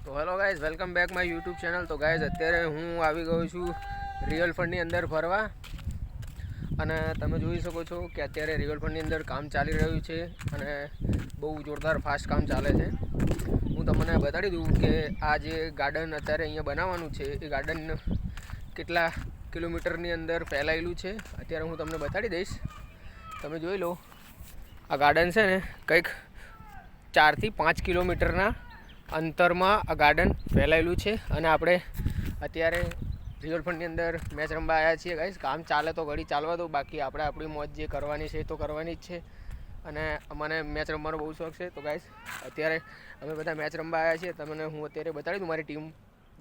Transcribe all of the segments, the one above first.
તો hello guys, welcome back my YouTube channel. તો guys, અત્યારે હું આવી ગયો છું રિવરફ્રન્ટની અંદર ફરવા, અને તમે જોઈ શકો છો કે અત્યારે રિવરફ્રન્ટની અંદર કામ ચાલી રહ્યું છે અને બહુ જોરદાર ફાસ્ટ કામ ચાલે છે. હું તમને બતાડી દઉં કે આ જે ગાર્ડન અત્યારે અહીંયા બનાવવાનું છે એ ગાર્ડન કેટલા કિલોમીટરની અંદર ફેલાયેલું છે અત્યારે હું તમને બતાડી દઈશ. તમે જોઈ લો, આ ગાર્ડન છે ને કંઈક 4 થી 5 કિલોમીટરના અંતરમાં આ ગાર્ડન ફેલાયેલું છે અને આપણે અત્યારે રિવરફ્રન્ટની અંદર મેચ રમવા આવ્યા છીએ. ગાઈસ, કામ ચાલે તો ઘડી ચાલવા દો, બાકી આપણે આપણી મોજ જે કરવાની છે એ તો કરવાની જ છે. અને મને મેચ રમવાનો બહુ શોખ છે. તો ગાઈસ, અત્યારે અમે બધા મેચ રમવા આવ્યા છીએ. તમને હું અત્યારે બતાડી દઉં મારી ટીમ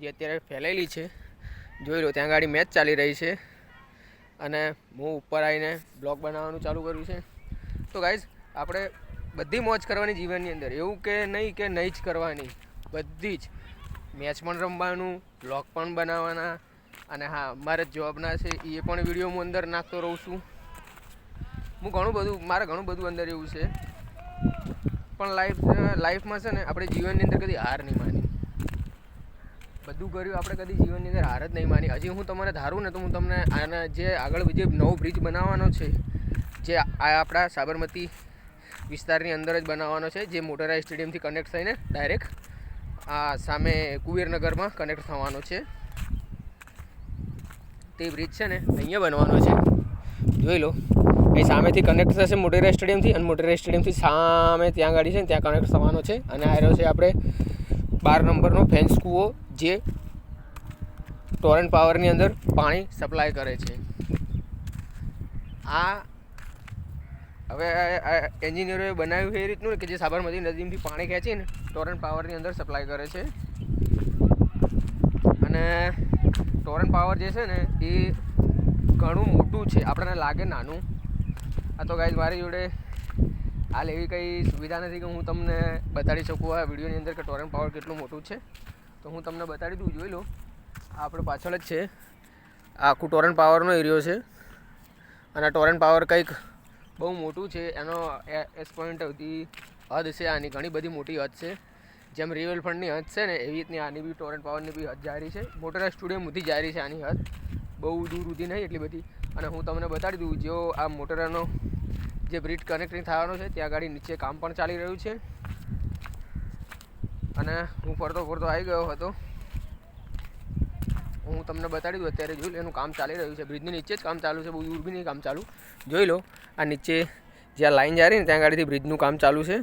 જે અત્યારે ફેલાયેલી છે. જોઈ લો, ત્યાં ગાડી મેચ ચાલી રહી છે અને હું ઉપર આવીને બ્લોગ બનાવવાનું ચાલુ કર્યું છે. તો ગાઈસ, આપણે બધી મોજ કરવાની જીવનની અંદર, એવું કે નહીં કે નહીં જ કરવાની, બધી જ મેચ પણ રમવાનું, બ્લોગ પણ બનાવવાના, અને હા, મારે જોબના છે એ પણ વિડીયો હું અંદર નાખતો રહું છું. મારે ઘણું બધું અંદર એવું છે. પણ લાઈફમાં છે ને આપણે જીવનની અંદર કદી હાર નહીં માની. બધું કર્યું આપણે, કદી જીવનની અંદર હાર જ નહીં માની. હજી હું તમને ધારું ને તો હું તમને આના જે આગળ જે નવો બ્રિજ બનાવવાનો છે, જે આપણા સાબરમતી વિસ્તારની અંદર જ બનાવવાનો છે, જે મોટેરા સ્ટેડિયમથી કનેક્ટ થઈને ડાયરેક્ટ આ સામે કુબેરનગરમાં કનેક્ટ થવાનો છે. તે બ્રિજ છે ને અહીંયા બનવાનો છે. જોઈ લો, એ સામેથી કનેક્ટ થશે મોટેરા સ્ટેડિયમથી, અને મોટેરા સ્ટેડિયમથી સામે ત્યાં ગાડી છે ને ત્યાં કનેક્ટ થવાનો છે. અને આ રહ્યો છે આપણે 12 નંબરનો ફેન્સ કૂવો, જે ટોરેન્ટ પાવરની અંદર પાણી સપ્લાય કરે છે. આ હવે એન્જિનિયરોએ બનાવ્યું એ રીતનું કે જે સાબરમતી નદીમાંથી પાણી ખેંચીને ટોરેન્ટ પાવરની અંદર સપ્લાય કરે છે. અને ટોરેન્ટ પાવર જે છે ને એ ઘણું મોટું છે, આપણને લાગે નાનું. આ તો ગાઈઝ, મારી જોડે હાલ એવી કંઈ સુવિધા નથી કે હું તમને બતાડી શકું આ વિડીયોની અંદર કે ટોરેન્ટ પાવર કેટલું મોટું છે. તો હું તમને બતાડી દઉં. જોઈ લો, આ આપણે પાછળ જ છે, આ આખું ટોરેન્ટ પાવરનો એરિયો છે. અને ટોરેન્ટ પાવર કંઈક બહુ મોટું છે. એનો એસ પોઈન્ટ સુધી હદ છે. આની ઘણી બધી મોટી હદ છે. જેમ રિવરફ્રન્ટની હદ છે ને, એવી રીતની આની બી ટોરેન્ટ પાવરની બી હદ જારી છે. મોટેરા સ્ટેડિયમ સુધી જારી છે આની હદ, બહુ દૂર સુધી નહીં એટલી બધી. અને હું તમને બતાડી દઉં, જો આ મોટેરાનો જે બ્રિજ કનેક્ટિંગ થવાનો છે ત્યાં ગાડી નીચે કામ પણ ચાલી રહ્યું છે. અને હું ફરતો આવી ગયો હતો. હું તમને બતાડી દઉં, અત્યારે જોઈ લો એનું કામ ચાલી રહ્યું છે. બ્રિજની નીચે જ કામ ચાલુ છે, બહુ દૂર બી નહીં કામ ચાલુ. જોઈ લો, આ નીચે જ્યાં લાઈન જાય ને ત્યાં ગાડીથી બ્રિજનું કામ ચાલુ છે.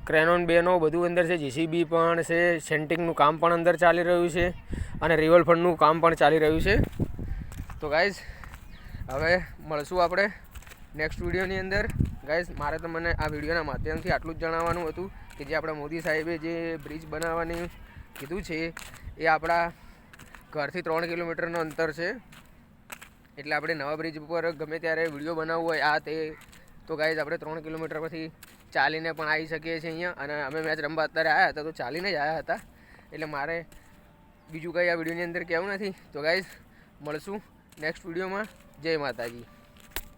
ક્રેનોન બેનો બધું અંદર છે, જેસીબી પણ છે, સેન્ટિંગનું કામ પણ અંદર ચાલી રહ્યું છે, અને રિવરફ્રન્ટનું કામ પણ ચાલી રહ્યું છે. તો ગાઈઝ, હવે મળશું આપણે નેક્સ્ટ વિડીયોની અંદર. ગાઈઝ, મારે તો મને આ વિડીયોના માધ્યમથી આટલું જ જણાવવાનું હતું કે જે આપણા મોદી સાહેબે જે બ્રિજ બનાવવાની કીધું છે એ આપણા ઘરથી 3 કિલોમીટરનું અંતર છે. એટલે આપણે નવા બ્રિજ ઉપર ગમે ત્યારે વિડીયો બનાવવો હોય આ તે, તો ગાઈઝ આપણે 3 કિલોમીટર પછી ચાલીને પણ આવી શકીએ છીએ અહીંયા. અને અમે મેચ રમવા અત્યારે આવ્યા હતા તો ચાલીને જ આવ્યા હતા. એટલે મારે બીજું કંઈ આ વિડીયોની અંદર કહેવું નથી. તો ગાઈઝ, મળશું નેક્સ્ટ વિડીયોમાં. જય માતાજી.